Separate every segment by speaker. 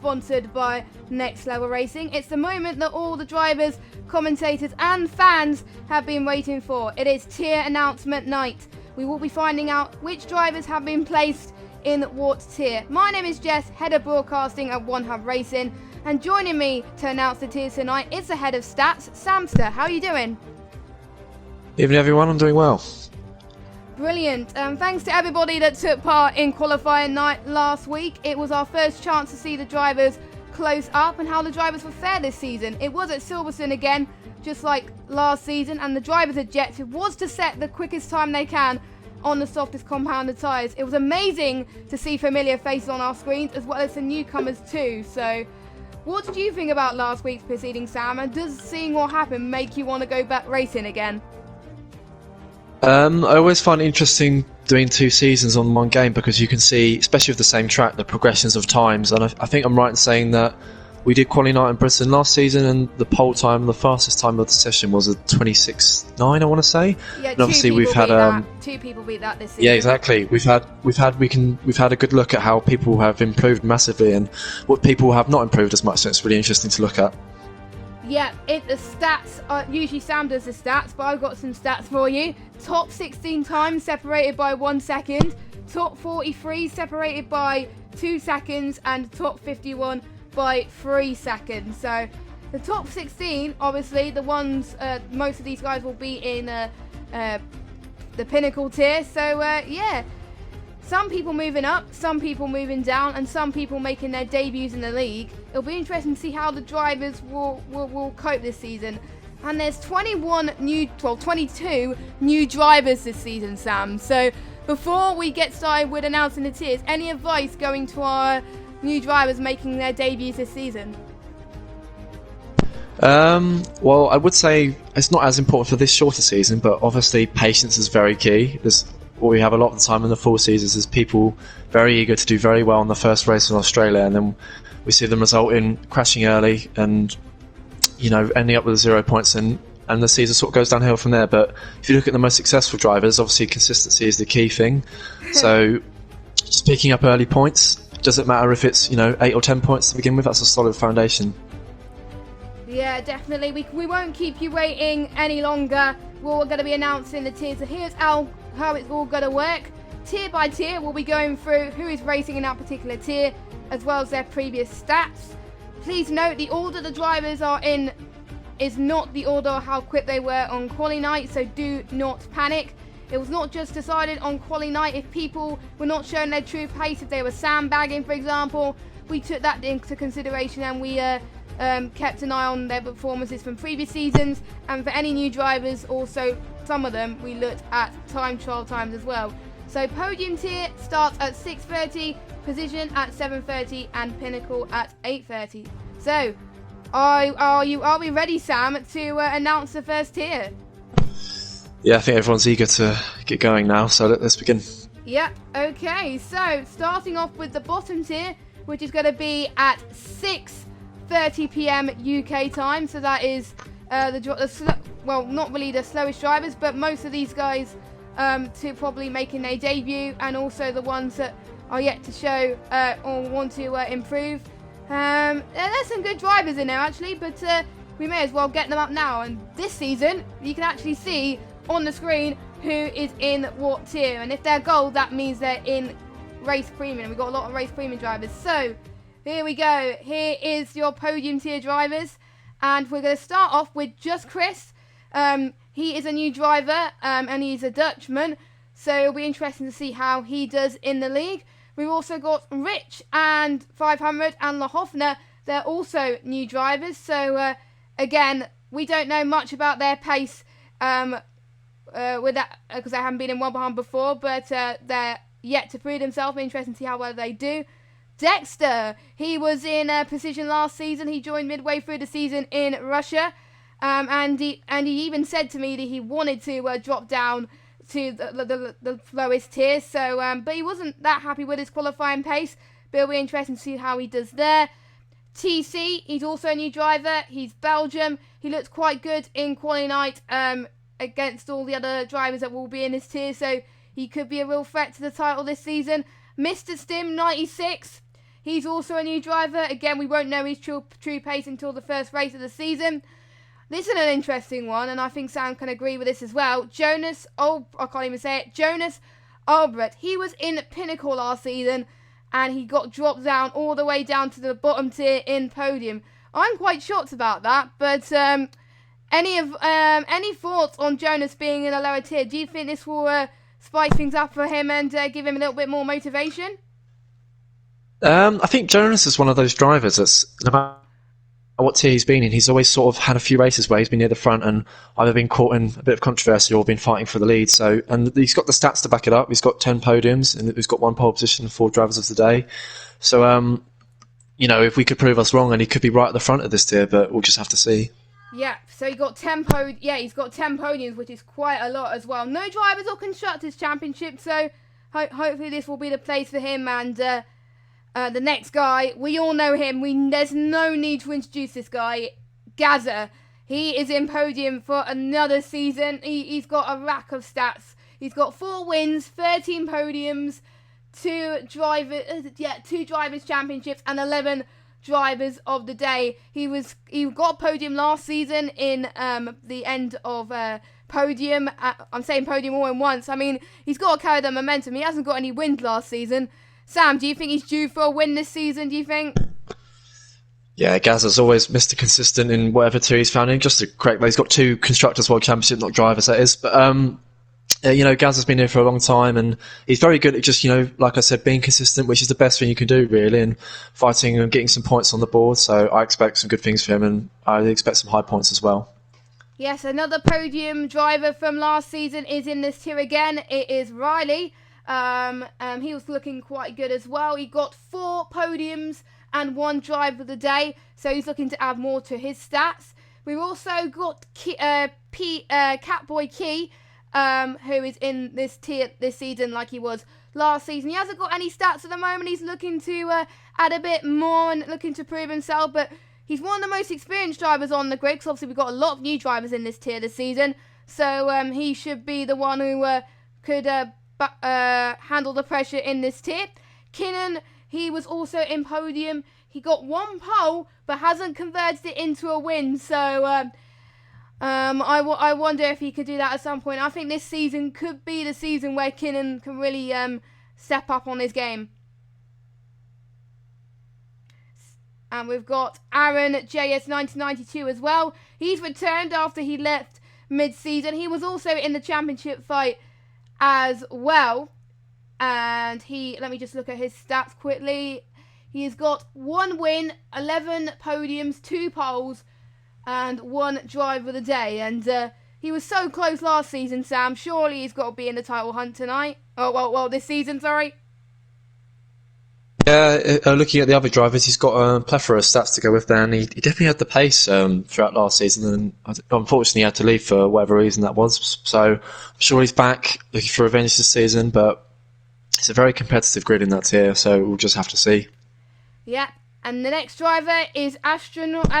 Speaker 1: sponsored by Next Level Racing. It's the moment that all the drivers, commentators and fans have been waiting for. It is tier announcement night. We will be finding out which drivers have been placed in what tier. My name is Jess, head of broadcasting at OneHubRacing, and joining me to announce the tiers tonight is the head of stats, Samster. How are you doing?
Speaker 2: Evening everyone, I'm doing well.
Speaker 1: Brilliant. Thanks to everybody that took part in qualifying night last week. It was our first chance to see the drivers close up and how the drivers were fair this season. It was at Silverstone again, just like last season, and the drivers' objective was to set the quickest time they can on the softest compounded tyres. It was amazing to see familiar faces on our screens as well as the newcomers too. So what did you think about last week's proceeding, Sam? And does seeing what happened make you want to go back racing again?
Speaker 2: I always find it interesting doing two seasons on one game because you can see, especially with the same track, the progressions of times. And I think I'm right in saying that we did quali night in Britain last season, and the pole time, the fastest time of the session was a 26.9, I want to say.
Speaker 1: Yeah,
Speaker 2: and obviously we've had
Speaker 1: two people beat that this season.
Speaker 2: Yeah, exactly. We've had a good look at how people have improved massively and what people have not improved as much. So it's really interesting to look at.
Speaker 1: Yeah, the stats, usually Sam does the stats, but I've got some stats for you. Top 16 times separated by 1 second, top 43 separated by 2 seconds, and top 51 by 3 seconds. So the top 16, obviously, the ones, most of these guys will be in the pinnacle tier. So yeah, some people moving up, some people moving down, and some people making their debuts in the league. It'll be interesting to see how the drivers will cope this season. And there's 22 new drivers this season, Sam. So before we get started with announcing the tiers, any advice going to our new drivers making their debuts this season?
Speaker 2: Well, I would say it's not as important for this shorter season, but obviously patience is very key. What we have a lot of the time in the full seasons is people very eager to do very well in the first race in Australia, and then we see them result in crashing early and, you know, ending up with 0 points, and the season sort of goes downhill from there. But if you look at the most successful drivers, obviously consistency is the key thing. So just picking up early points, doesn't matter if it's, 8 or 10 points to begin with, that's a solid foundation.
Speaker 1: Yeah, definitely. We won't keep you waiting any longer. We're going to be announcing the tiers. So here's how it's all going to work. Tier by tier, we'll be going through who is racing in that particular tier, as well as their previous stats. Please note the order the drivers are in is not the order of how quick they were on quali night, so do not panic. It was not just decided on quali night if people were not showing their true pace, if they were sandbagging, for example. We took that into consideration and we kept an eye on their performances from previous seasons. And for any new drivers, also some of them, we looked at time trial times as well. So podium tier starts at 6:30, position at 7:30, and pinnacle at 8:30. So, are we ready, Sam, to announce the first tier?
Speaker 2: Yeah, I think everyone's eager to get going now, so let's begin.
Speaker 1: Yeah, okay. So, starting off with the bottom tier, which is going to be at 6:30 p.m. UK time. So that is not really the slowest drivers, but most of these guys to probably making their debut, and also the ones that are yet to show or want to improve. There's some good drivers in there actually, but we may as well get them up now. And this season, you can actually see on the screen who is in what tier, and if they're gold, that means they're in race premium. We've got a lot of race premium drivers. So here we go. Here is your podium tier drivers, and we're going to start off with just Chris. He is a new driver, and he's a Dutchman, so it'll be interesting to see how he does in the league. We've also got Rich and 500 and Lahofner. They're also new drivers, so again, we don't know much about their pace with that because they haven't been in 1 before, but they're yet to prove themselves. Interesting to see how well they do. Dexter, he was in Precision last season. He joined midway through the season in Russia. And he even said to me that he wanted to drop down to the lowest tier. So, but he wasn't that happy with his qualifying pace. But it'll be interesting to see how he does there. TC, he's also a new driver. He's Belgium. He looks quite good in quali night against all the other drivers that will be in this tier. So he could be a real threat to the title this season. Mr. Stim 96. He's also a new driver. Again, we won't know his true pace until the first race of the season. This is an interesting one, and I think Sam can agree with this as well. Jonas Albrecht. He was in Pinnacle last season, and he got dropped down all the way down to the bottom tier in podium. I'm quite shocked about that, but any thoughts on Jonas being in a lower tier? Do you think this will spice things up for him and give him a little bit more motivation?
Speaker 2: I think Jonas is one of those drivers that's, no matter what tier he's been in, he's always sort of had a few races where he's been near the front and either been caught in a bit of controversy or been fighting for the lead. So, and he's got the stats to back it up. He's got 10 podiums and he's got 1 pole position, 4 drivers of the day. So, if we could prove us wrong, and he could be right at the front of this tier, but we'll just have to see.
Speaker 1: Yeah, so he's got 10 podiums, which is quite a lot as well. No drivers or constructors championship, so hopefully this will be the place for him. And the next guy, we all know him. There's no need to introduce this guy, Gaza. He is in podium for another season. He's got a rack of stats. He's got 4 wins, 13 podiums, 2 drivers championships, and 11 drivers of the day. He got podium last season in the end of podium. I'm saying podium all in once. I mean, he's got to carry the momentum. He hasn't got any wins last season. Sam, do you think he's due for a win this season, do you think?
Speaker 2: Yeah, Gazza's always Mr. Consistent in whatever tier he's found in. Just to correct, he's got 2 Constructors World Championship, not drivers, that is. But, Gazza's been here for a long time, and he's very good at just, like I said, being consistent, which is the best thing you can do, really, and fighting and getting some points on the board. So I expect some good things for him, and I expect some high points as well.
Speaker 1: Yes, another podium driver from last season is in this tier again. It is Riley. He was looking quite good as well. He got 4 podiums and 1 drive of the day, so he's looking to add more to his stats. We've also got Catboy Key, who is in this tier this season like he was last season. He hasn't got any stats at the moment. He's looking to add a bit more and looking to prove himself, but he's one of the most experienced drivers on the grid, because obviously we've got a lot of new drivers in this tier this season, so he should be the one who could handle the pressure in this tier. Kinnan, he was also in podium. He got 1 pole, but hasn't converted it into a win, so I wonder if he could do that at some point. I think this season could be the season where Kinnan can really step up on his game. And we've got Aaron JS1992 as well. He's returned after he left mid-season. He was also in the championship fight as well. And let me just look at his stats quickly. He has got 1 win, 11 podiums, 2 poles, and 1 drive of the day. And he was so close last season, Sam. Surely he's got to be in the title hunt tonight. Oh, this season, sorry.
Speaker 2: Yeah, looking at the other drivers, he's got a plethora of stats to go with there, and he definitely had the pace throughout last season, and unfortunately he had to leave for whatever reason that was. So I'm sure he's back looking for revenge this season, but it's a very competitive grid in that tier, so we'll just have to see.
Speaker 1: Yeah, and the next driver is Astronauti.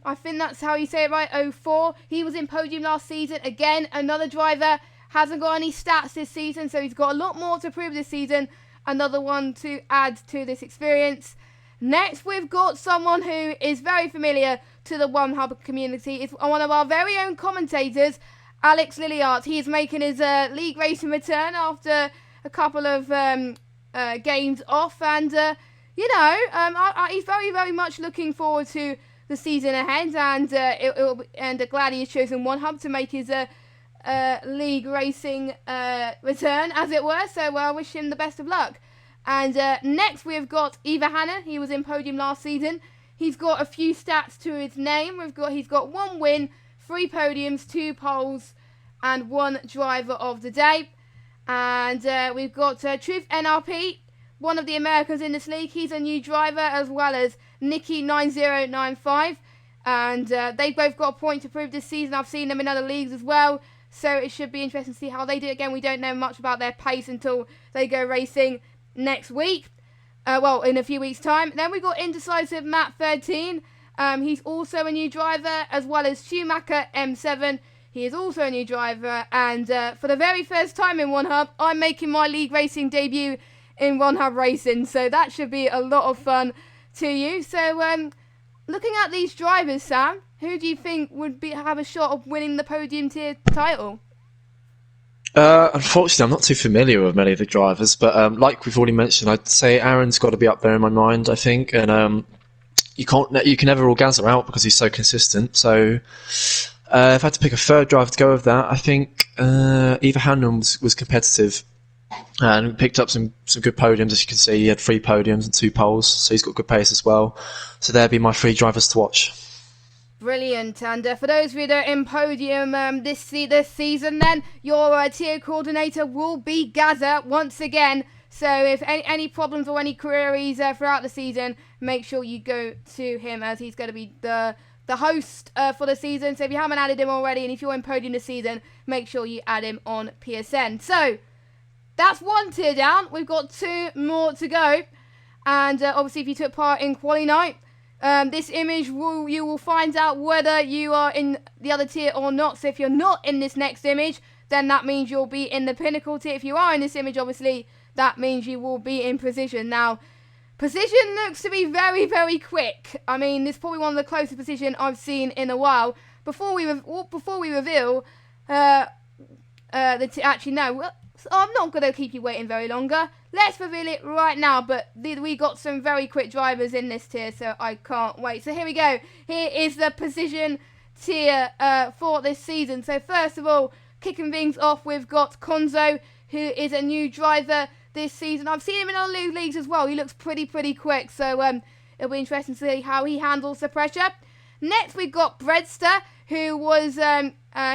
Speaker 1: I think that's how you say it right, 04. He was in podium last season. Again, another driver, hasn't got any stats this season, so he's got a lot more to prove this season. Another one to add to this experience. Next, we've got someone who is very familiar to the OneHub community. It's one of our very own commentators, Alex Lilliart. He is making his league racing return after a couple of games off, and he's very, very much looking forward to the season ahead, and glad he has chosen OneHub to make his league racing return, as it were. So I wish him the best of luck. And next we've got Eva Hanna. He was in podium last season. He's got a few stats to his name. He's got 1 win, 3 podiums, 2 poles, and 1 driver of the day. And we've got Truth NRP, one of the Americans in this league. He's a new driver, as well as Nikki9095. And they've both got a point to prove this season. I've seen them in other leagues as well, so it should be interesting to see how they do. Again, we don't know much about their pace until they go racing next week. In a few weeks' time. Then we've got Indecisive Matt 13. He's also a new driver, as well as Schumacher M7. He is also a new driver, and for the very first time in OneHub, I'm making my league racing debut in OneHubRacing. So that should be a lot of fun to you. So looking at these drivers, Sam, who do you think would have a shot of winning the podium tier title?
Speaker 2: Unfortunately, I'm not too familiar with many of the drivers, but like we've already mentioned, I'd say Aaron's got to be up there in my mind, I think, and you can never rule Gazza out because he's so consistent. So if I had to pick a third driver to go with that, I think Eva Hanlon was competitive and picked up some good podiums. As you can see, he had 3 podiums and 2 poles, so he's got good pace as well. So there'd be my 3 drivers to watch.
Speaker 1: Brilliant. And for those of you that are in podium this season, then your tier coordinator will be Gazza once again. So if any problems or any queries throughout the season, make sure you go to him, as he's going to be the host for the season. So if you haven't added him already, and if you're in podium this season, make sure you add him on PSN. So that's 1 tier down. We've got 2 more to go. And obviously, if you took part in Quali Night, this image, you will find out whether you are in the other tier or not. So if you're not in this next image, then that means you'll be in the Pinnacle tier. If you are in this image, obviously, that means you will be in Precision. Now, Precision looks to be very, very quick. I mean, this is probably one of the closest Precision I've seen in a while. Before we reveal, actually, no, I'm not going to keep you waiting very longer. Let's reveal it right now, but we got some very quick drivers in this tier, so I can't wait. So here we go. Here is the Precision tier for this season. So first of all, kicking things off, we've got Konzo, who is a new driver this season. I've seen him in other leagues as well. He looks pretty quick, so it'll be interesting to see how he handles the pressure. Next, we've got Breadster, who was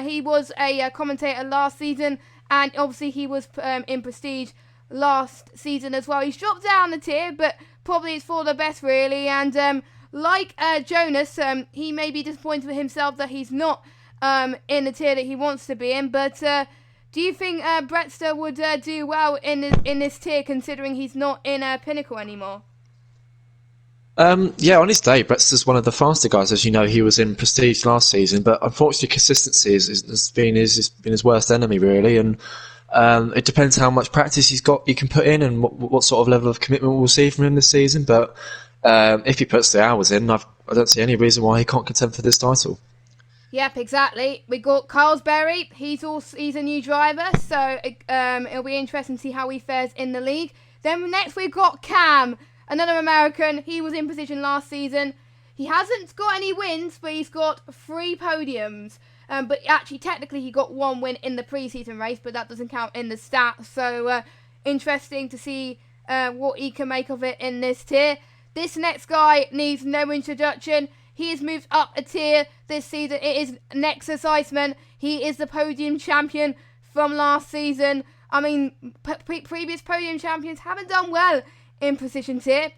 Speaker 1: he was a commentator last season, and obviously he was in Prestige last season as well. He's dropped down the tier, but probably it's for the best, really. And like Jonas, he may be disappointed with himself that he's not in the tier that he wants to be in. But do you think Brettster would do well in this tier, considering he's not in Pinnacle anymore?
Speaker 2: Yeah, on his day, Brettster's one of the faster guys. As you know, he was in Prestige last season, but unfortunately, consistency has been his worst enemy, really. And it depends how much practice he can put in, and what sort of level of commitment we'll see from him this season. But if he puts the hours in, I don't see any reason why he can't contend for this title.
Speaker 1: Yep, exactly. We got Carlsberry. He's a new driver, so it'll be interesting to see how he fares in the league. Then next we've got Cam, another American. He was in position last season. He hasn't got any wins, but he's got 3 podiums. But actually, technically, he got 1 win in the pre-season race, but that doesn't count in the stats. So interesting to see what he can make of it in this tier. This next guy needs no introduction. He has moved up a tier this season. It is Nexus Iceman. He is the podium champion from last season. I mean, previous podium champions haven't done well in Precision tier.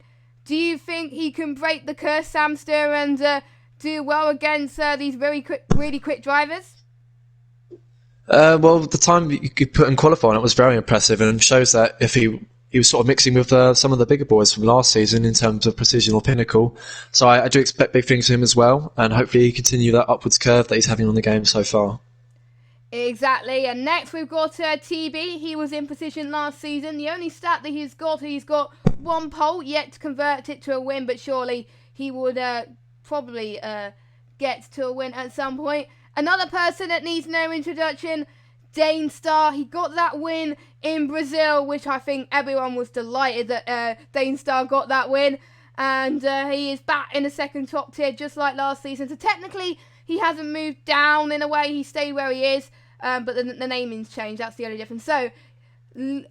Speaker 1: Do you think he can break the curse, Samster, and do well against these really quick drivers?
Speaker 2: Well, the time you could put in qualifying, it was very impressive, and shows that if he was sort of mixing with some of the bigger boys from last season in terms of Precision or Pinnacle. So I do expect big things from him as well, and hopefully he continue that upwards curve that he's having on the game so far.
Speaker 1: Exactly. And next we've got TB. He was in Precision last season. The only stat that he's got 1 pole, yet to convert it to a win, but surely he would probably get to a win at some point. Another person that needs no introduction, Dane Star. He got that win in Brazil, which I think everyone was delighted that Dane Star got that win. And he is back in the second top tier, just like last season. So technically, he hasn't moved down in a way. He stayed where he is, but the naming's changed. That's the only difference. So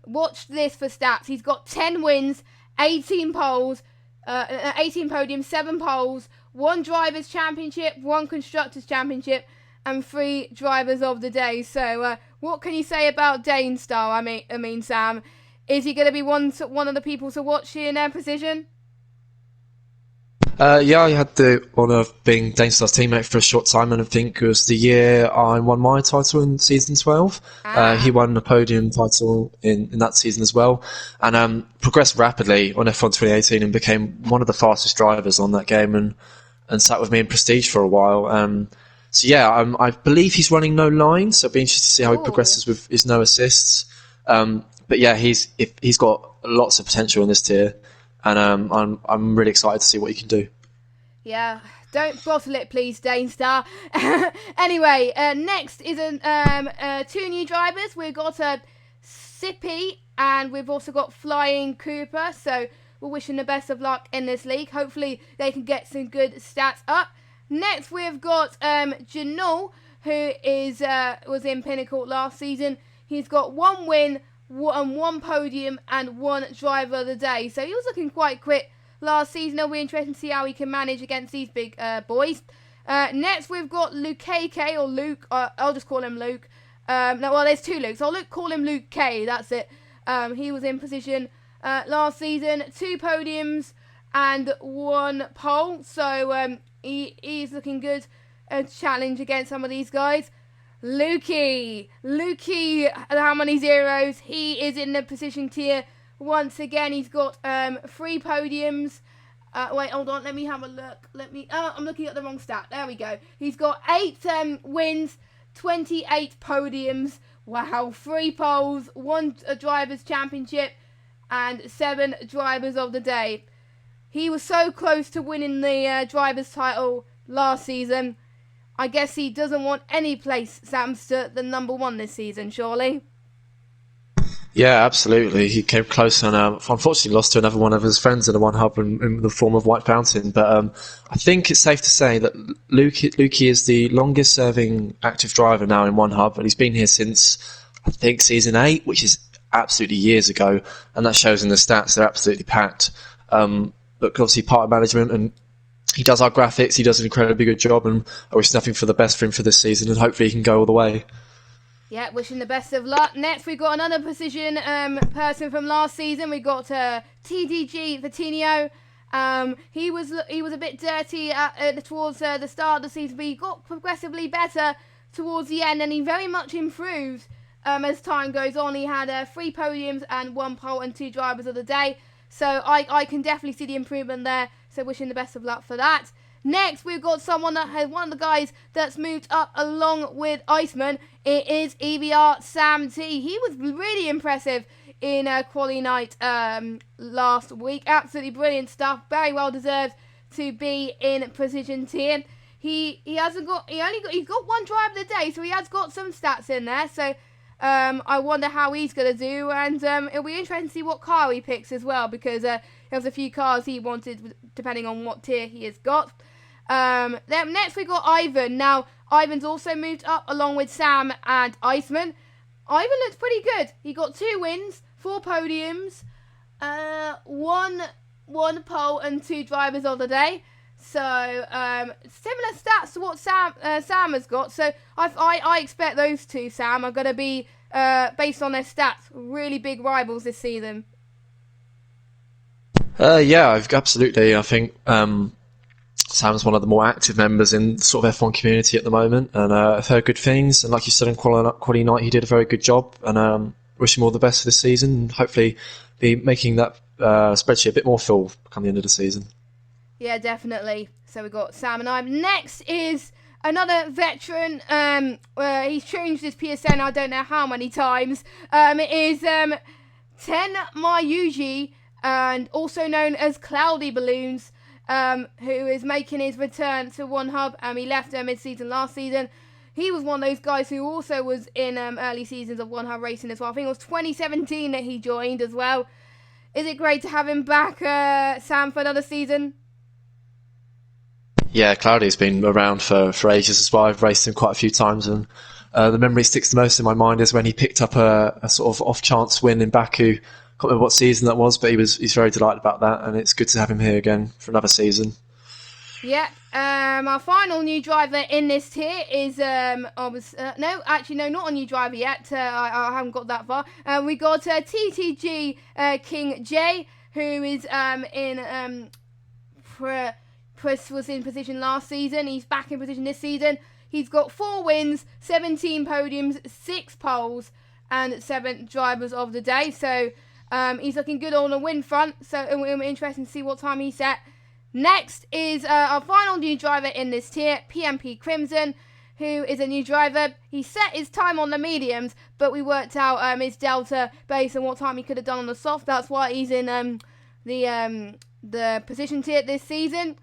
Speaker 1: watch this for stats. He's got 10 wins, 18 poles, 18 podiums, 7 poles, 1 Drivers' Championship, 1 Constructors' Championship, and 3 Drivers of the Day. So what can you say about Dane Star? I mean, Sam, is he going to be one of the people to watch in Precision?
Speaker 2: Yeah, I had the honour of being Dane Star's teammate for a short time, and I think it was the year I won my title in season 12. He won the podium title in that season as well, and progressed rapidly on F1 2018 and became one of the fastest drivers on that game, and sat with me in Prestige for a while. So yeah, I believe he's running no lines, so it'll be interesting to see how he progresses with his no assists. But yeah, he's got lots of potential in this tier, and I'm really excited to see what he can do.
Speaker 1: Yeah, don't bottle it, please, Danestar. Anyway, next is 2 new drivers. We've got Sippy, and we've also got Flying Cooper. So we're wishing the best of luck in this league. Hopefully they can get some good stats up. Next, we've got Janul, who was in Pinnacle last season. He's got 1 win, 1 podium, and 1 driver of the day. So he was looking quite quick last season. It'll be interesting to see how he can manage against these big boys. Next, we've got Luke KK, or Luke. I'll just call him Luke. There's 2 Lukes. I'll call him Luke K. That's it. He was in position last season, 2 podiums and 1 pole. So he's looking good. A challenge against some of these guys. Lukey, how many zeros? He is in the position tier once again. He's got 3 podiums. Wait, hold on, let me have a look. I'm looking at the wrong stat. There we go. He's got 8 wins, 28 podiums. Wow, 3 poles, 1 drivers championship, and 7 drivers of the day. He was so close to winning the drivers title last season. I guess he doesn't want any place Samster than number 1 this season, surely.
Speaker 2: Yeah, absolutely. He came close and unfortunately lost to another one of his friends in the OneHub in the form of White Fountain. But I think it's safe to say that Lukey is the longest serving active driver now in OneHub, and he's been here since, I think, season 8, which is absolutely years ago, and that shows in the stats. They're absolutely packed. But obviously part of management, and he does our graphics, he does an incredibly good job, and I wish nothing for the best for him for this season, and hopefully he can go all the way.
Speaker 1: Yeah, wishing the best of luck. Next, we've got another precision person from last season. We got TDG Vitinho. He was a bit dirty towards the start of the season, but he got progressively better towards the end, and he very much improved as time goes on. He had 3 podiums and 1 pole and 2 drivers of the day. So I can definitely see the improvement there. So wishing the best of luck for that. Next, we've got one of the guys that's moved up along with Iceman. It is EVR Sam T. He was really impressive in quali night last week. Absolutely brilliant stuff. Very well deserved to be in precision tier. He's got 1 drive of the day, so he has got some stats in there. So I wonder how he's going to do, and it'll be interesting to see what car he picks as well, because there's a few cars he wanted depending on what tier he has got. Then next we got Ivan. Now Ivan's also moved up along with Sam and Iceman. Ivan looks pretty good. He got 2 wins, 4 podiums, 1 pole and 2 drivers of the day. So similar stats to what Sam has got. So I expect those 2, Sam, are going to be based on their stats, really big rivals this season.
Speaker 2: Yeah, absolutely. I think Sam's one of the more active members in the sort of F1 community at the moment, and I've heard good things. And like you said, in quali night, he did a very good job, and wish him all the best for this season, and hopefully be making that spreadsheet a bit more full come the end of the season. Yeah,
Speaker 1: definitely. So we've got Sam and I. Next is another veteran. He's changed his PSN I don't know how many times. It is Ten Mayuji, and also known as Cloudy Balloons, who is making his return to OneHub. He left mid-season last season. He was one of those guys who also was in early seasons of OneHubRacing as well. I think it was 2017 that he joined as well. Is it great to have him back, Sam, for another season?
Speaker 2: Yeah, Cloudy's been around for ages as well. I've raced him quite a few times, and the memory sticks the most in my mind is when he picked up a sort of off-chance win in Baku. Can't remember what season that was, but he's very delighted about that, and it's good to have him here again for another season.
Speaker 1: Yeah, our final new driver in this tier is not a new driver yet. I haven't got that far. We got TTG King J, who is was in position last season. He's back in position this season. He's got 4 wins, 17 podiums, 6 poles, and 7 drivers of the day. So he's looking good on the win front. So it'll be interesting to see what time he's set. Next is our final new driver in this tier, PMP Crimson, who is a new driver. He set his time on the mediums, but we worked out his delta based on what time he could have done on the soft. That's why he's in the position tier this season.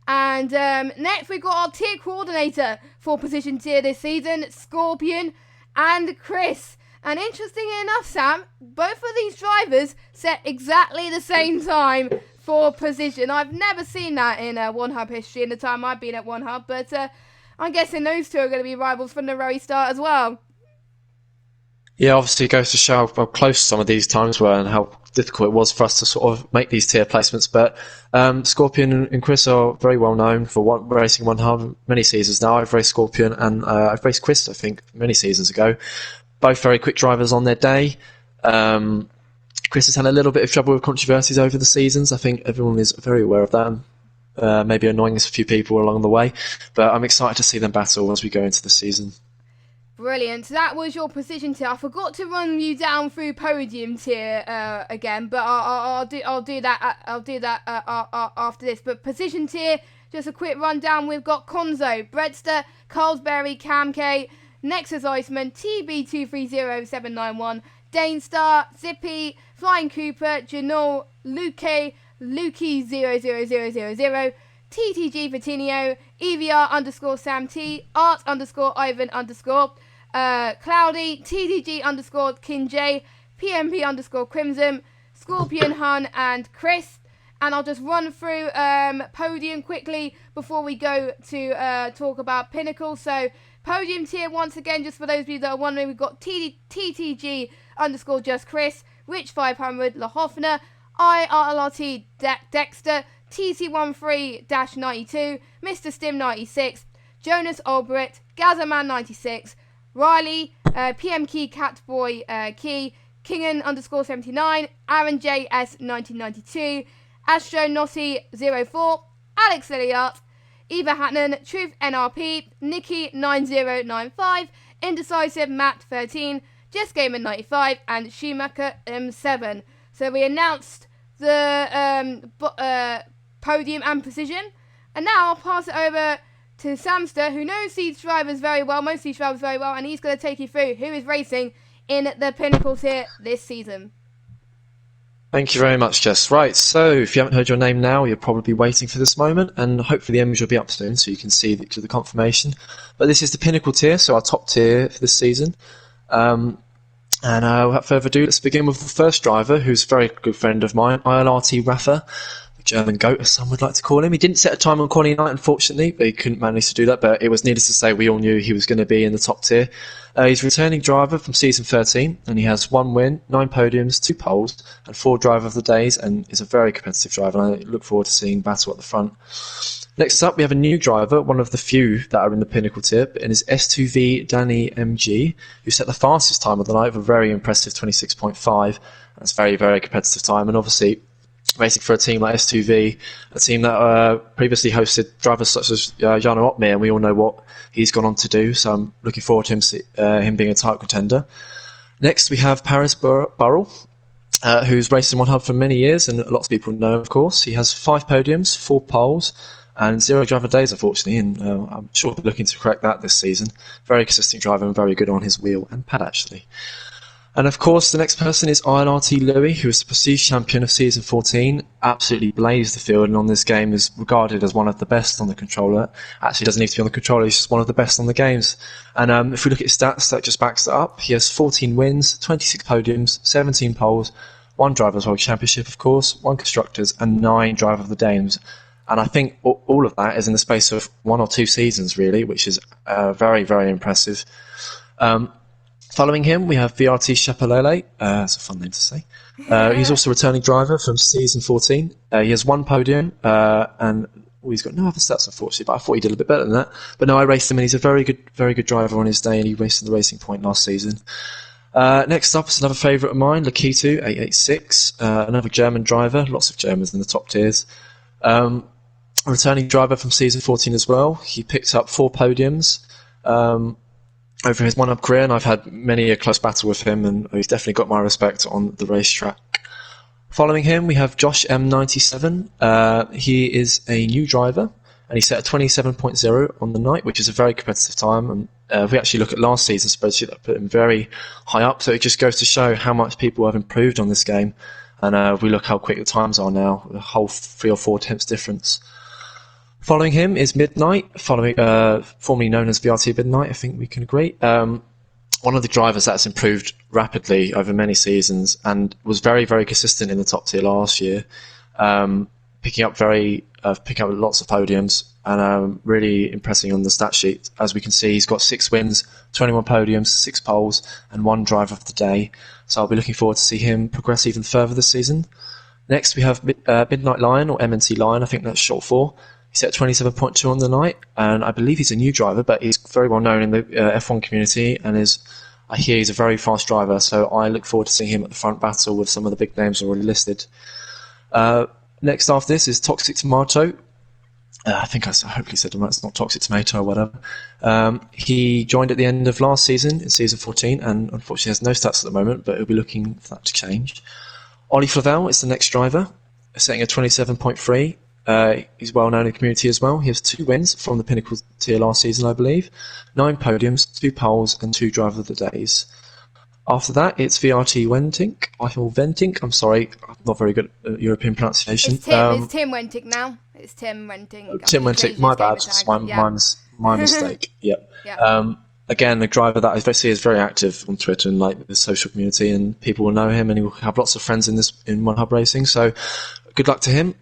Speaker 1: And next we've got our tier coordinator for position tier this season, Scorpion and Chris. And interestingly enough, Sam, both of these drivers set exactly the same time for position. I've never seen that in OneHub history in the time I've been at OneHub, but I'm guessing those two are going to be rivals from the very start as well.
Speaker 2: Yeah, obviously it goes to show how close some of these times were and how difficult it was for us to sort of make these tier placements. But Scorpion and Chris are very well known for racing OneHub many seasons now. I've raced Scorpion and I've raced Chris, I think, many seasons ago. Both very quick drivers on their day. Chris has had a little bit of trouble with controversies over the seasons. I think everyone is very aware of that. Maybe annoying a few people along the way. But I'm excited to see them battle as we go into the season.
Speaker 1: Brilliant. So that was your position tier. I forgot to run you down through podium tier again, but I'll do that after this. But position tier, just a quick rundown. We've got Conzo, Breadster, Carlsberry, Cam K, Nexus Iceman, TB230791, Danestar, Zippy, Flying Cooper, Janul, Luke, Lukey00000, TTG Vitinio, EVR_Sam T, Art_Ivan_, Cloudy, TTG_King J, PMP_Crimson, Scorpion Hun, and Chris. And I'll just run through podium quickly before we go to talk about Pinnacle. So podium tier, once again, just for those of you that are wondering, we've got TTG_Just Chris, Rich 500, Lahofner, IRLRT Dexter, TC13-92, Mr. Stim 96, Jonas Albrecht, Gazerman 96, Riley, PM Key Catboy Key, Kingan_79, Aaron JS 1992, Astro Nossi 04, Alex Lilliart, Eva Hatton, Truth NRP, Nikki 9095, Indecisive Matt 13, Jess Gamer 95, and Schumacher M7. So we announced the podium and position, and now I'll pass it over to Samster, who knows these drivers very well, most of these drivers very well, and he's going to take you through who is racing in the Pinnacle tier this season.
Speaker 2: Thank you very much, Jess. Right, so if you haven't heard your name now, you're probably waiting for this moment, and hopefully the image will be up soon so you can see the confirmation. But this is the Pinnacle tier, so our top tier for this season. And without further ado, let's begin with the first driver, who's a very good friend of mine, ILRT Rafa, the German GOAT, as some would like to call him. He didn't set a time on quality night, unfortunately, but he couldn't manage to do that. But it was needless to say, we all knew he was going to be in the top tier. He's a returning driver from season 13, and he has 1 win, 9 podiums, 2 poles, and 4 driver of the days, and is a very competitive driver, and I look forward to seeing battle at the front. Next up, we have a new driver, one of the few that are in the Pinnacle tier, and is S2V Danny MG, who set the fastest time of the night with a very impressive 26.5. That's very, very competitive time, and obviously racing for a team like S2V, a team that previously hosted drivers such as Jarno Opmeer, and we all know what he's gone on to do, so I'm looking forward to him being a title contender. Next, we have Paris Burrell, who's raced in OneHub for many years, and lots of people know, of course. He has 5 podiums, 4 poles, and 0 driver days, unfortunately, and I'm sure we're looking to correct that this season. Very consistent driver and very good on his wheel and pad, actually. And of course, the next person is ILRT Louis, who is the prestige champion of season 14. Absolutely blazed the field, and on this game is regarded as one of the best on the controller. Actually, doesn't need to be on the controller; he's just one of the best on the games. And if we look at his stats, that just backs it up. He has 14 wins, 26 podiums, 17 poles, 1 Drivers' World Championship, of course, 1 Constructors, and 9 Driver of the Days. And I think all of that is in the space of 1 or 2 seasons, really, which is very, very impressive. Following him, we have VRT Chapelele. That's a fun name to say. He's also a returning driver from season 14. He has 1 podium, and he's got no other stats, unfortunately, but I thought he did a bit better than that. But no, I raced him, and he's a very good driver on his day, and he raced in the Racing Point last season. Next up is another favourite of mine, Lakitu 886, another German driver. Lots of Germans in the top tiers. A returning driver from season 14 as well. He picked up 4 podiums over his OneHub career, and I've had many a close battle with him, and he's definitely got my respect on the racetrack. Following him, we have Josh M97. He is a new driver, and he set a 27.0 on the night, which is a very competitive time. And if we actually look at last season's spreadsheet, that put him very high up. So it just goes to show how much people have improved on this game. And we look how quick the times are now, a whole 3 or 4 tenths difference. Following him is Midnight, formerly known as VRT Midnight, I think we can agree. One of the drivers that's improved rapidly over many seasons and was very, very consistent in the top tier last year, picking up lots of podiums and really impressing on the stat sheet. As we can see, he's got 6 wins, 21 podiums, 6 poles, and 1 driver of the day. So I'll be looking forward to see him progress even further this season. Next, we have Midnight Lion, or MNT Lion, I think that's short for. He set 27.2 on the night, and I believe he's a new driver, but he's very well known in the F1 community, and I hear he's a very fast driver, so I look forward to seeing him at the front battle with some of the big names already listed. Next after this is Toxic Tomato. I think I hopefully said it's not Toxic Tomato or whatever. He joined at the end of last season, in season 14, and unfortunately has no stats at the moment, but he'll be looking for that to change. Ollie Flavel is the next driver, setting a 27.3. He's well known in the community as well. He has 2 wins from the Pinnacle tier last season, I believe, 9 podiums, 2 poles, and 2 driver of the days. After that, it's VRT Wentink. I'm sorry, I'm not very good at European pronunciation.
Speaker 1: It's Tim Wentink now. It's Tim Wentink.
Speaker 2: Tim Wentink, my bad. It's my mistake. Yep. Again, the driver that I see is very active on Twitter and like the social community, and people will know him, and he will have lots of friends in OneHubRacing. So, good luck to him.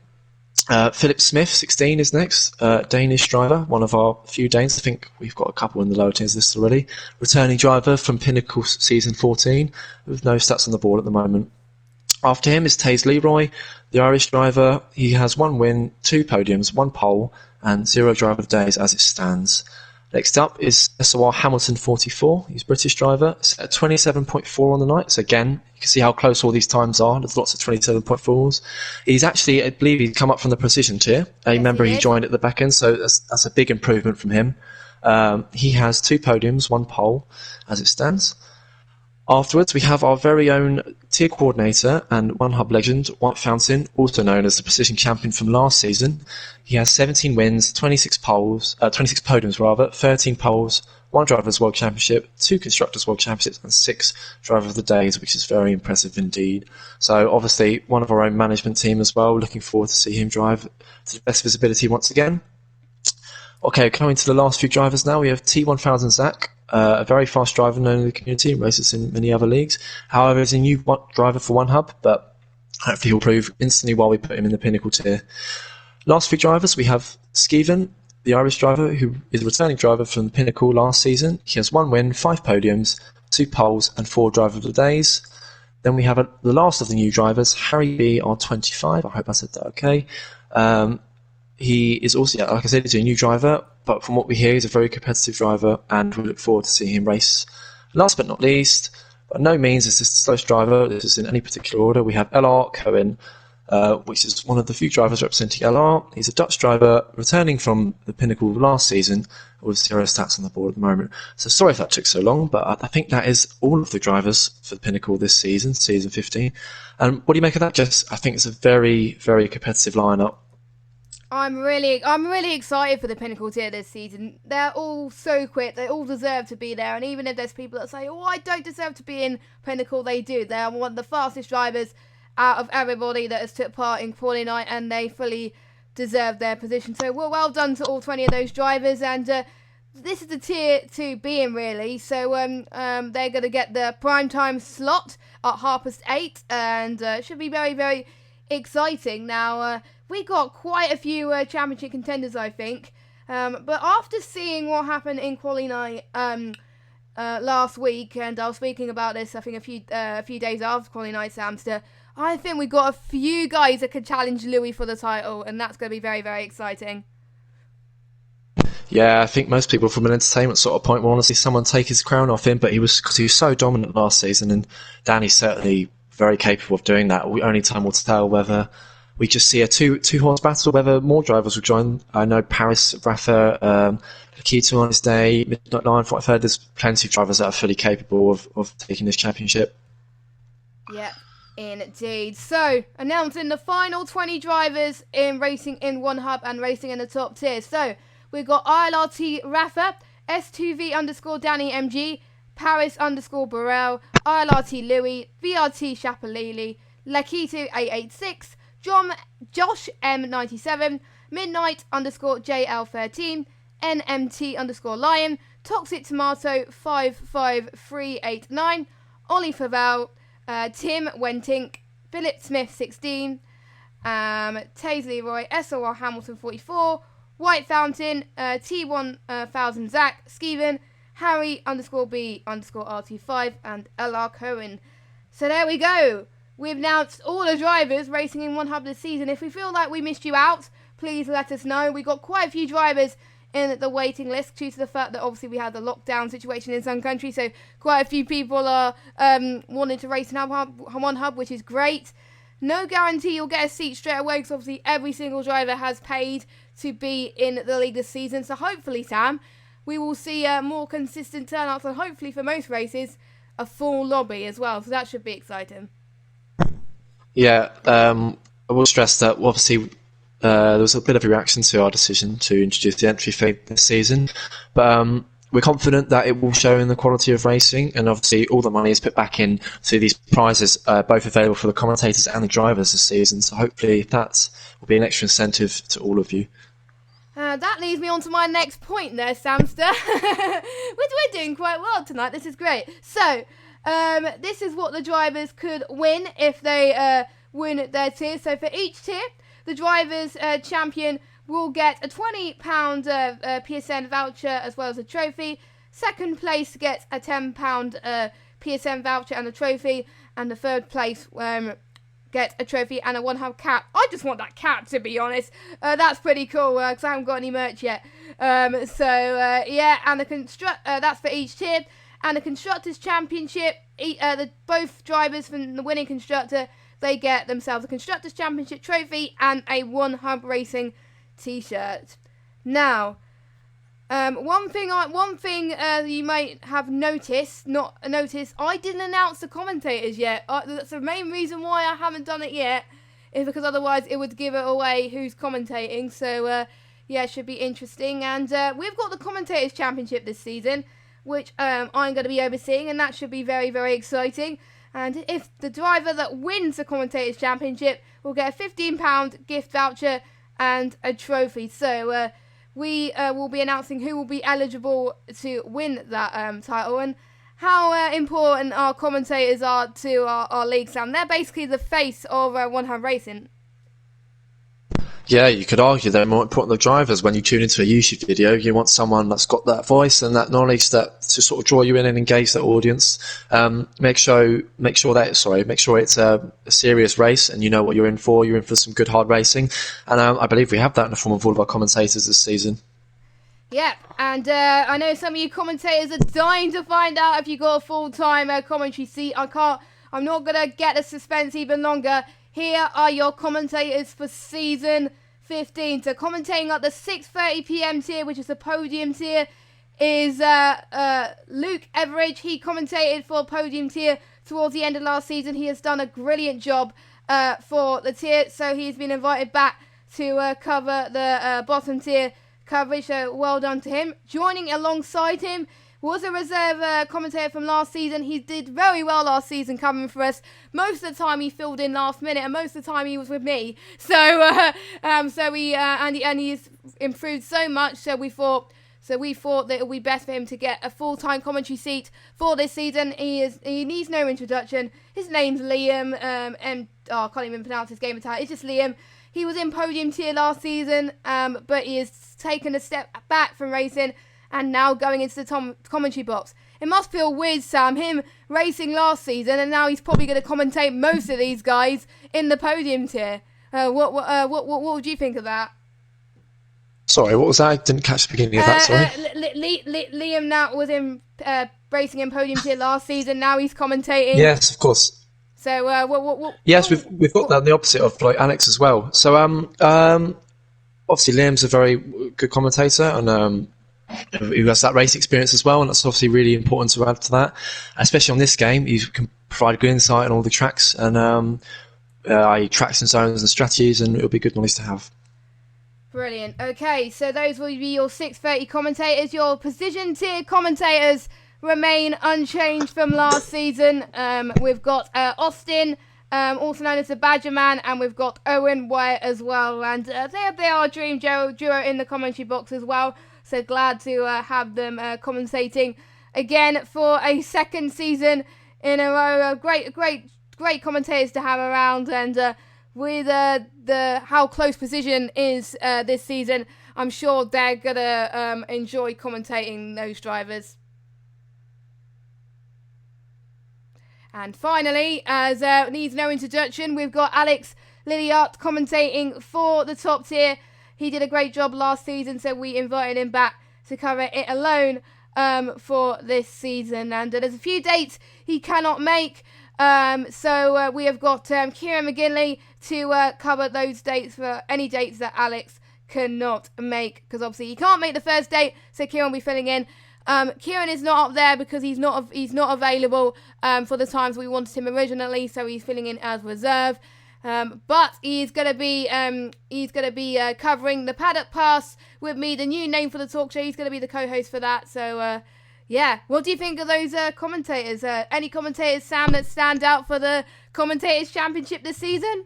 Speaker 2: Philip Smith, 16, is next. Danish driver, one of our few Danes. I think we've got a couple in the lower tiers list already. Returning driver from Pinnacle season 14, with no stats on the board at the moment. After him is Taze Leroy, the Irish driver. He has 1 win, 2 podiums, 1 pole, and 0 driver of days as it stands. Next up is SOR Hamilton 44. He's a British driver. Set at 27.4 on the night. So again, you can see how close all these times are. There's lots of 27.4s. He's actually, I believe he's come up from the precision tier. Remember, he joined at the back end, so that's a big improvement from him. He has 2 podiums, 1 pole, as it stands. Afterwards, we have our very own tier coordinator and OneHub legend, White Fountain, also known as the Precision Champion from last season. He has 17 wins, 26 podiums, 13 poles, 1 Drivers' World Championship, 2 Constructors' World Championships, and 6 Driver of the Days, which is very impressive indeed. So obviously, one of our own management team as well. Looking forward to see him drive to the best visibility once again. Okay, coming to the last few drivers now, we have T1000 Zach. A very fast driver known in the community and races in many other leagues. However, he's a new driver for OneHub, but hopefully he'll prove instantly while we put him in the Pinnacle tier. Last few drivers, we have Skeven, the Irish driver, who is a returning driver from the Pinnacle last season. He has 1 win, 5 podiums, 2 poles, and 4 driver of the days. Then we have the last of the new drivers, Harry B, R25. I hope I said that okay. He is also, like I said, he's a new driver, but from what we hear, he's a very competitive driver, and we look forward to seeing him race. Last but not least, by no means is this the slowest driver. This is in any particular order. We have LR Cohen, which is one of the few drivers representing LR. He's a Dutch driver returning from the Pinnacle last season with 0 stats on the board at the moment. So sorry if that took so long, but I think that is all of the drivers for the Pinnacle this season, season 15. And what do you make of that, Jess? I think it's a very, very competitive lineup.
Speaker 1: I'm really excited for the Pinnacle tier this season. They're all so quick. They all deserve to be there. And even if there's people that say, "Oh, I don't deserve to be in Pinnacle," they do. They are one of the fastest drivers out of everybody that has took part in quali night, and they fully deserve their position. So well done to all 20 of those drivers. And this is the tier to be in, really. So they're going to get the primetime slot at 8:30, and it should be very, very exciting. Now, we got quite a few championship contenders, I think. But after seeing what happened in quali night last week, and I was speaking about this, I think a few days after quali night, Samster, I think we got a few guys that could challenge Louis for the title, and that's going to be very, very exciting.
Speaker 2: Yeah, I think most people from an entertainment sort of point will want to see someone take his crown off him, but he was so dominant last season, and Danny's certainly very capable of doing that. Only time will tell whether we just see a two-horse battle, whether more drivers will join. I know Paris, Rafa, Akito on his day, Midnight Lion, what I've heard, there's plenty of drivers that are fully capable of taking this championship.
Speaker 1: Yeah, Indeed. So, announcing the final 20 drivers in racing in OneHub and racing in the top tier. So, we've got ILRT Rafa, S2V _ Danny MG, Paris _ Burrell, ILRT Louis, VRT Chapalili, Lakitu 886, Josh M97, Midnight _ JL13, NMT _ Lion, Toxic Tomato 55389, Ollie Favell, Tim Wentink, Philip Smith 16, Taze Leroy, SOR Hamilton 44, White Fountain, T1000 Zach, Skeven, Harry _ B _ RT5, and LR Cohen. So there we go. We've announced all the drivers racing in OneHub this season. If we feel like we missed you out, please let us know. We got quite a few drivers in the waiting list due to the fact that obviously we had the lockdown situation in some countries, so quite a few people are wanting to race in OneHub, which is great. No guarantee you'll get a seat straight away, because obviously every single driver has paid to be in the league this season. So hopefully, Sam, we will see more consistent turnouts, and hopefully for most races, a full lobby as well. So that should be exciting.
Speaker 2: Yeah, I will stress that obviously there was a bit of a reaction to our decision to introduce the entry fee this season, but we're confident that it will show in the quality of racing, and obviously all the money is put back in to these prizes, both available for the commentators and the drivers this season. So hopefully that will be an extra incentive to all of you.
Speaker 1: That leads me on to my next point there, Samster. We're doing quite well tonight. This is great. So, this is what the drivers could win if they win their tier. So for each tier, the drivers champion will get a £20 PSN voucher as well as a trophy. Second place gets a £10 PSN voucher and a trophy. And the third place get a trophy and a OneHub cap. I just want that cap, to be honest. That's pretty cool because I haven't got any merch yet. Yeah, and that's for each tier. And the Constructors' Championship, both drivers from the winning constructor, they get themselves a Constructors' Championship trophy and a OneHubRacing t-shirt. Now, one thing you might have noticed, I didn't announce the commentators yet. That's the main reason why I haven't done it yet, is because otherwise it would give it away who's commentating. So, yeah, it should be interesting. And we've got the Commentators' Championship this season, which I'm going to be overseeing, and that should be very, very exciting. And if the driver that wins the Commentators' Championship will get a £15 gift voucher and a trophy. So we will be announcing who will be eligible to win that title, and how important our commentators are to our league, Sam. They're basically the face of OneHubRacing.
Speaker 2: Yeah, you could argue they're more important than drivers. When you tune into a YouTube video, you want someone that's got that voice and that knowledge that to sort of draw you in and engage that audience. Make sure it's a serious race and you know what you're in for. You're in for some good hard racing, and I believe we have that in the form of all of our commentators this season.
Speaker 1: Yeah, and I know some of you commentators are dying to find out if you got a full-time commentary seat. I'm not gonna get the suspense even longer. Here are your commentators for season 15. So commentating at the 6:30 PM tier, which is the podium tier, is Luke Everidge. He commentated for podium tier towards the end of last season. He has done a brilliant job for the tier, so he's been invited back to cover the bottom tier coverage. So well done to him. Joining alongside him was a reserve commentator from last season. He did very well last season covering for us. Most of the time he filled in last minute, and most of the time he was with me. So he's improved so much. So we thought that it would be best for him to get a full-time commentary seat for this season. He needs no introduction. His name's Liam. I can't even pronounce his gamer tag. It's just Liam. He was in podium tier last season, but he has taken a step back from racing and now going into the commentary box. It must feel weird, Sam, him racing last season, and now he's probably going to commentate most of these guys in the podium tier. What would you think of that?
Speaker 2: Sorry, what was that? I didn't catch the beginning of that, sorry.
Speaker 1: Liam now was in racing in podium tier last season, now he's commentating.
Speaker 2: Yes, of course.
Speaker 1: So,
Speaker 2: yes, we've got that the opposite of like Alex as well. So, obviously Liam's a very good commentator, and who has that race experience as well, and that's obviously really important to add to that, especially on this game. He's provide good insight on all the tracks and i.e. tracks and zones and strategies, and it'll be good knowledge to have.
Speaker 1: Brilliant. Okay, so those will be your 6:30 commentators. Your position tier commentators remain unchanged from last season. We've got Austin, also known as the Badger Man, and we've got Owen Wyatt as well. And they are a dream duo in the commentary box as well. So glad to have them commentating again for a second season in a row. Great commentators to have around, and with how close position is this season, I'm sure they're gonna enjoy commentating those drivers. And finally, as needs no introduction, we've got Alex Lilliart commentating for the top tier. He did a great job last season, so we invited him back to cover it alone for this season. And there's a few dates he cannot make. So we have got Kieran McGinley to cover those dates, for any dates that Alex cannot make, because obviously he can't make the first date, so Kieran will be filling in. Kieran is not up there because he's not available for the times we wanted him originally, so he's filling in as reserve. But he's gonna be covering the Paddock Pass with me, the new name for the talk show. He's gonna be the co-host for that. So yeah, what do you think of those commentators? Any commentators, Sam, that stand out for the Commentators Championship this season?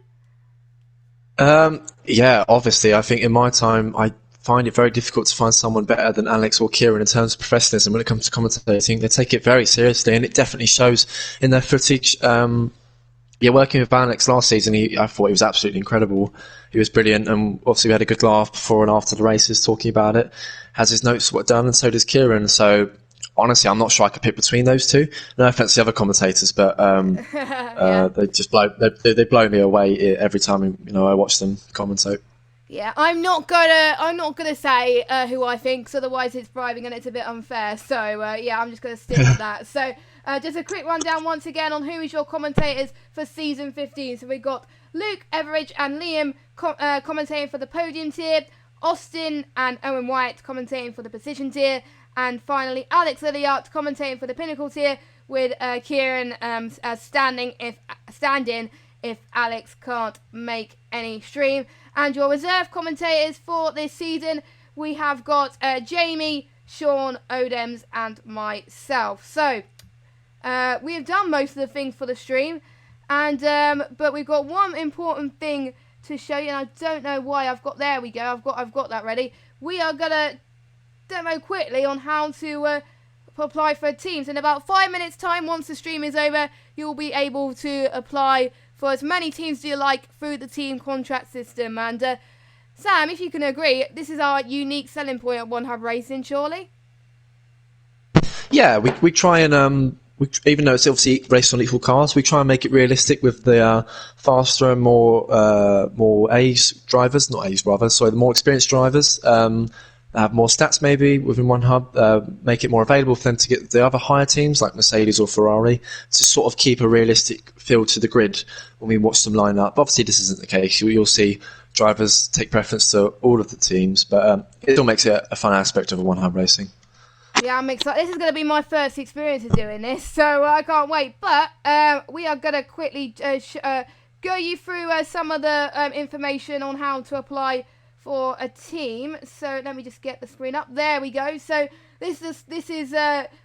Speaker 2: Yeah, obviously, I think in my time, I find it very difficult to find someone better than Alex or Kieran in terms of professionalism when it comes to commentating. They take it very seriously, and it definitely shows in their footage. Working with Alex last season, I thought he was absolutely incredible. He was brilliant, and obviously we had a good laugh before and after the races talking about it. Has his notes what done, and so does Kieran. So honestly, I'm not sure I could pick between those two. No offense to the other commentators, but they just blow me away every time I watch them commentate.
Speaker 1: Yeah, I'm not gonna say who I think, 'cause otherwise it's bribing and it's a bit unfair. So I'm just gonna stick with that. So just a quick rundown once again on who is your commentators for season 15. So we've got Luke, Everidge, and Liam commentating for the podium tier, Austin and Owen Wyatt commentating for the position tier, and finally Alex Lilliart commentating for the pinnacle tier, with Kieran stand-in if Alex can't make any stream. And your reserve commentators for this season, we have got Jamie, Sean, Odems, and myself. So we have done most of the things for the stream, and but we've got one important thing to show you, and I don't know why I've got that ready. We are gonna demo quickly on how to apply for teams. In about 5 minutes time, once the stream is over, you'll be able to apply for as many teams as you like through the team contract system. And Sam, if you can agree, this is our unique selling point at OneHubRacing, surely?
Speaker 2: Yeah, we try and even though it's obviously raced on equal cars, we try and make it realistic with the faster and more aged drivers, the more experienced drivers. Have more stats maybe within one hub, make it more available for them to get the other higher teams like Mercedes or Ferrari, to sort of keep a realistic feel to the grid when we watch them line up. Obviously this isn't the case. You'll see drivers take preference to all of the teams, but it still makes it a fun aspect of a one hub racing.
Speaker 1: Yeah, I'm excited. This is going to be my first experience of doing this, so I can't wait. But we are going to quickly go you through some of the information on how to apply for a team. So let me just get the screen up. There we go. So this is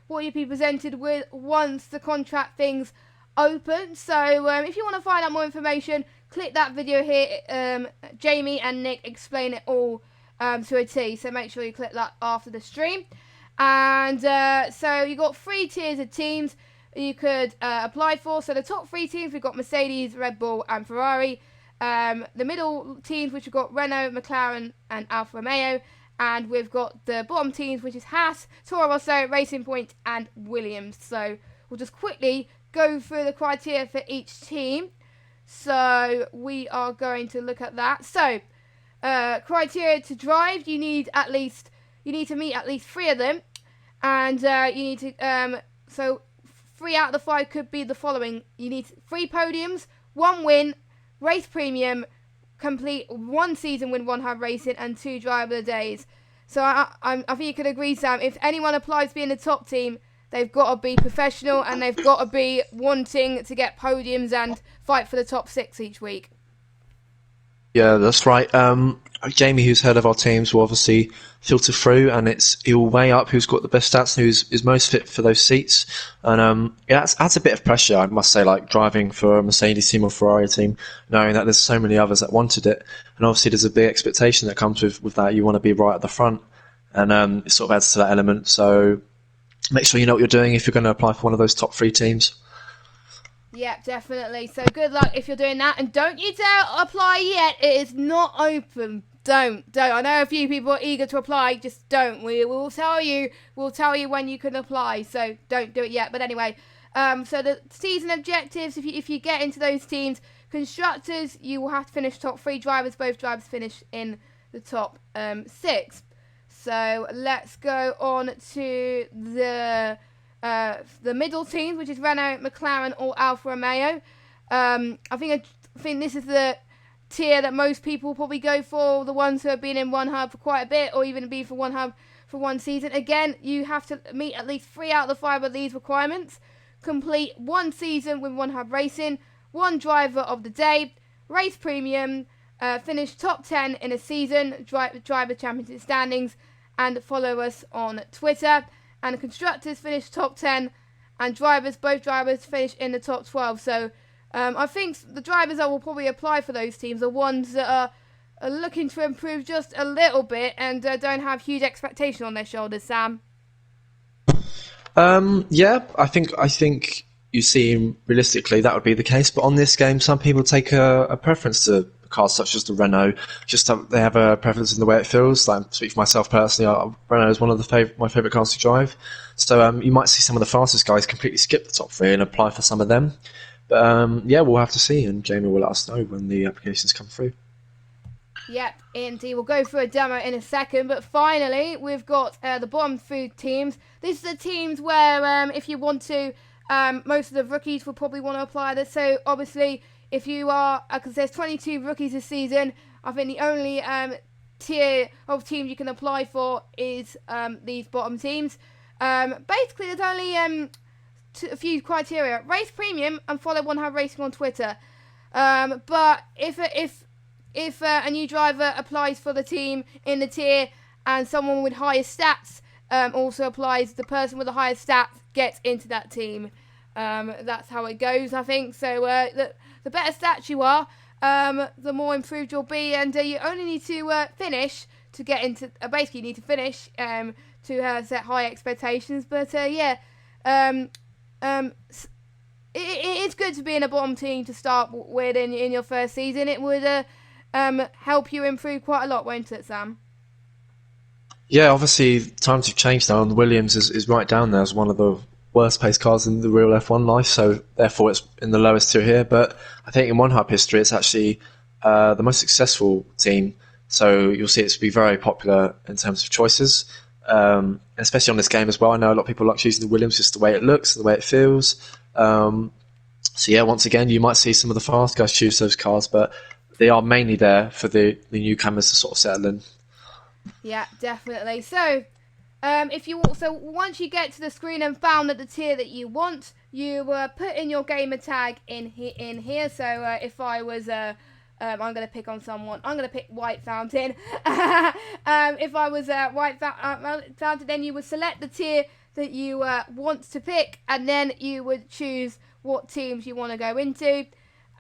Speaker 1: what you'll be presented with once the contract things open. So if you want to find out more information, click that video here. Jamie and Nick explain it all to a T. So make sure you click that after the stream. And so you got 3 tiers of teams you could apply for. So the top 3 teams, we've got Mercedes, Red Bull, and Ferrari. The middle teams, which we've got Renault, McLaren, and Alfa Romeo, and we've got the bottom teams, which is Haas, Toro Rosso, Racing Point, and Williams. So we'll just quickly go through the criteria for each team. So we are going to look at that. So criteria to drive, you need to meet at least 3 of them, and you need to so 3 out of the 5 could be the following: you need 3 podiums, 1 win, race premium, complete 1 season with OneHubRacing, and 2 driver of the days. So I think you could agree, Sam, if anyone applies to be in the top team, they've got to be professional and they've got to be wanting to get podiums and fight for the top 6 each week.
Speaker 2: Yeah, that's right. Jamie, who's head of our teams, will obviously filter through, and he'll weigh up who's got the best stats and who's most fit for those seats. And yeah, it adds a bit of pressure, I must say, like driving for a Mercedes team or Ferrari team, knowing that there's so many others that wanted it. And obviously, there's a big expectation that comes with that. You want to be right at the front, and it sort of adds to that element. So make sure you know what you're doing if you're going to apply for one of those top 3 teams.
Speaker 1: Yeah, definitely. So good luck if you're doing that. And don't you dare apply yet. It is not open. Don't. I know a few people are eager to apply. Just don't. We will tell you. We'll tell you when you can apply. So don't do it yet. But anyway, so the season objectives, if you get into those teams, constructors, you will have to finish top 3. Drivers, both drivers finish in the top 6. So let's go on to the middle teams, which is Renault, McLaren, or Alfa Romeo. I think this is the tier that most people probably go for, the ones who have been in OneHub for quite a bit, or even be for OneHub for one season. Again, you have to meet at least 3 out of the 5 of these requirements. Complete 1 season with OneHubRacing, 1 driver of the day, race premium, finish top 10 in a season, driver championship standings, and follow us on Twitter. And constructors finish top 10, and both drivers finish in the top 12. So I think the drivers that will probably apply for those teams are ones that are looking to improve just a little bit and don't have huge expectation on their shoulders, Sam.
Speaker 2: Yeah, I think you see realistically that would be the case. But on this game, some people take a preference to cars such as the Renault. They have a preference in the way it feels. Like, speak for myself personally, Renault is one of my favourite cars to drive. So you might see some of the fastest guys completely skip the top 3 and apply for some of them. But yeah, we'll have to see, and Jamie will let us know when the applications come through.
Speaker 1: Yep, indeed. We'll go through a demo in a second, but finally we've got the bottom 3 teams. These are the teams where if you want to, most of the rookies will probably want to apply this. So obviously, if you are, because there's 22 rookies this season, I think the only tier of teams you can apply for is these bottom teams. Basically, there's only a few criteria: race premium and follow OneHubRacing on Twitter. But if a new driver applies for the team in the tier and someone with higher stats also applies, the person with the highest stats gets into that team. That's how it goes, I think. So the better stats you are, the more improved you'll be, and you only need to finish to get into. Basically, you need to finish to set high expectations. But yeah, it's good to be in a bottom team to start with in your first season. It would help you improve quite a lot, won't it, Sam?
Speaker 2: Yeah, obviously times have changed now, and the Williams is right down there as one of the worst paced cars in the real F1 life, so therefore it's in the lowest tier here. But I think in OneHub history, it's actually the most successful team, so you'll see it's be very popular in terms of choices, especially on this game as well. I know a lot of people like choosing the Williams just the way it looks, the way it feels. So yeah, once again, you might see some of the fast guys choose those cars, but they are mainly there for the newcomers to sort of settle in.
Speaker 1: Yeah, definitely. So once you get to the screen and found the tier that you want, you put in your gamer tag in here. So if I was I'm going to pick on someone. I'm going to pick White Fountain. If I was White Fountain, then you would select the tier that you want to pick, and then you would choose what teams you want to go into.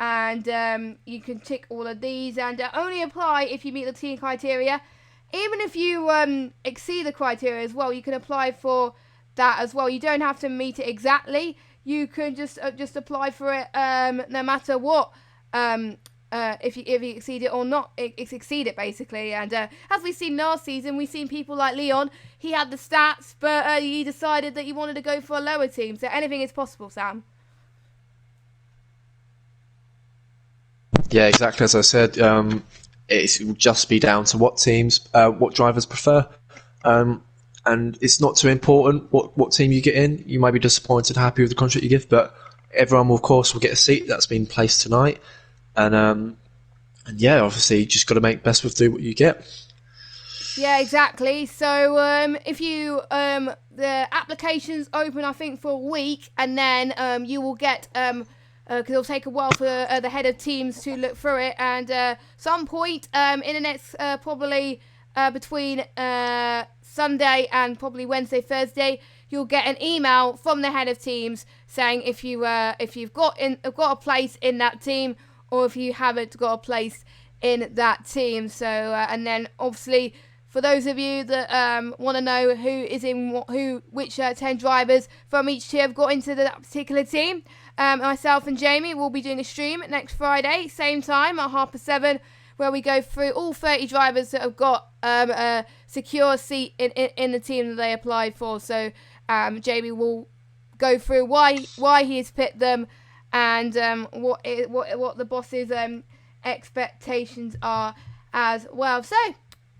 Speaker 1: And you can tick all of these, and only apply if you meet the tier criteria. Even if you exceed the criteria as well, you can apply for that as well. You don't have to meet it exactly. You can just apply for it no matter what. If you exceed it or not, exceed it basically. And as we've seen last season, we've seen people like Leon. He had the stats, but he decided that he wanted to go for a lower team. So anything is possible, Sam.
Speaker 2: Yeah, exactly as I said. It will just be down to what drivers prefer. And it's not too important what team you get in. You might be disappointed, happy with the contract you give, but everyone will, of course, will get a seat that's been placed tonight. And yeah, obviously, you just got to make best with what you get.
Speaker 1: Yeah, exactly. So if you the applications open, I think for a week, and then you will get because it'll take a while for the head of teams to look through it, and some point in the next probably between Sunday and probably Wednesday, Thursday, you'll get an email from the head of teams saying if you've got a place in that team, or if you haven't got a place in that team. So and then obviously for those of you that want to know who is in which 10 drivers from each tier have got into that particular team, myself and Jamie will be doing a stream next Friday, same time at 7:30, where we go through all 30 drivers that have got a secure seat in the team that they applied for. So Jamie will go through why he has picked them, and what the boss's expectations are as well. So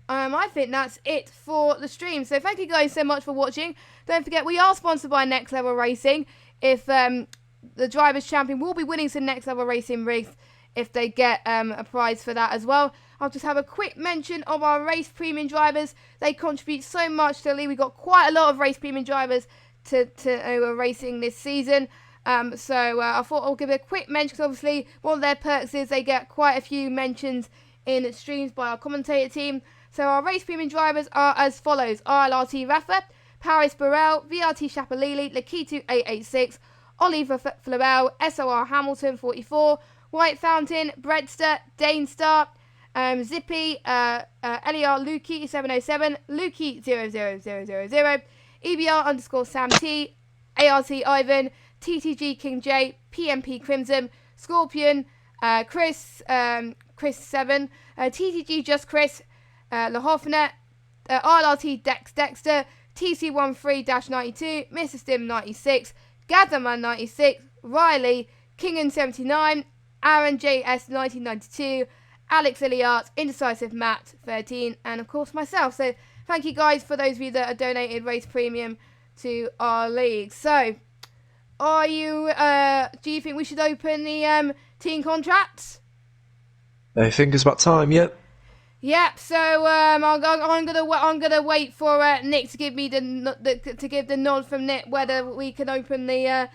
Speaker 1: I think that's it for the stream. So thank you guys so much for watching. Don't forget, we are sponsored by Next Level Racing. If the Drivers' Champion will be winning some Next Level Racing rigs if they get a prize for that as well. I'll just have a quick mention of our race premium drivers. They contribute so much to the league. We've got quite a lot of race premium drivers to racing this season. So I thought I'll give it a quick mention, because obviously one of their perks is they get quite a few mentions in streams by our commentator team. So our race premium drivers are as follows: RLRT Rafa, Paris Burrell, VRT Shapalili, Lakitu 886, Oliver Florell, SOR Hamilton 44, White Fountain, Breadster, Dane Star, Zippy, LER Lukey 707, Lukey 00000, EBR underscore Sam T, ART Ivan, TTG King J, PMP Crimson, Scorpion, Chris 7, TTG Just Chris, Lahofnet, RLT Dexter, TC13-92, Mr. Stim 96, Gatherman 96, Riley, Kingan 79, Aaron JS 1992, Alex Iliart, Indecisive Matt 13, and of course myself. So thank you guys for those of you that have donated race premium to our league. So are you do you think we should open the team contracts?
Speaker 2: I think it's about time. Yep.
Speaker 1: Yep. So I'm gonna wait for Nick to give me the nod from Nick whether we can open the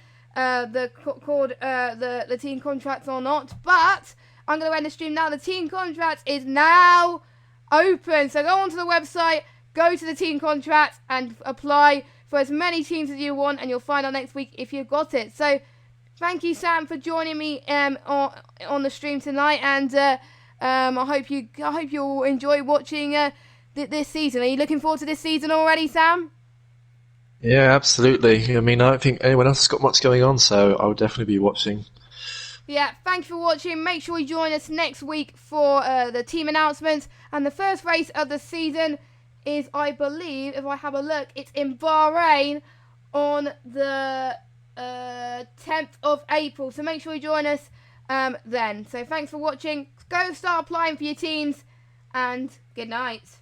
Speaker 1: team contracts or not. But I'm gonna end the stream now. The team contract is now open. So go onto the website, go to the team contract, and apply for as many teams as you want, and you'll find out next week if you've got it. So thank you, Sam, for joining me on the stream tonight, and I hope you'll enjoy watching this season. Are you looking forward to this season already, Sam?
Speaker 2: Yeah, absolutely. I mean, I don't think anyone else has got much going on, so I'll definitely be watching.
Speaker 1: Yeah, thank you for watching. Make sure you join us next week for the team announcements, and the first race of the season is, I believe, if I have a look, it's in Bahrain on the 10th of April. So make sure you join us then. So thanks for watching. Go start applying for your teams, and good night.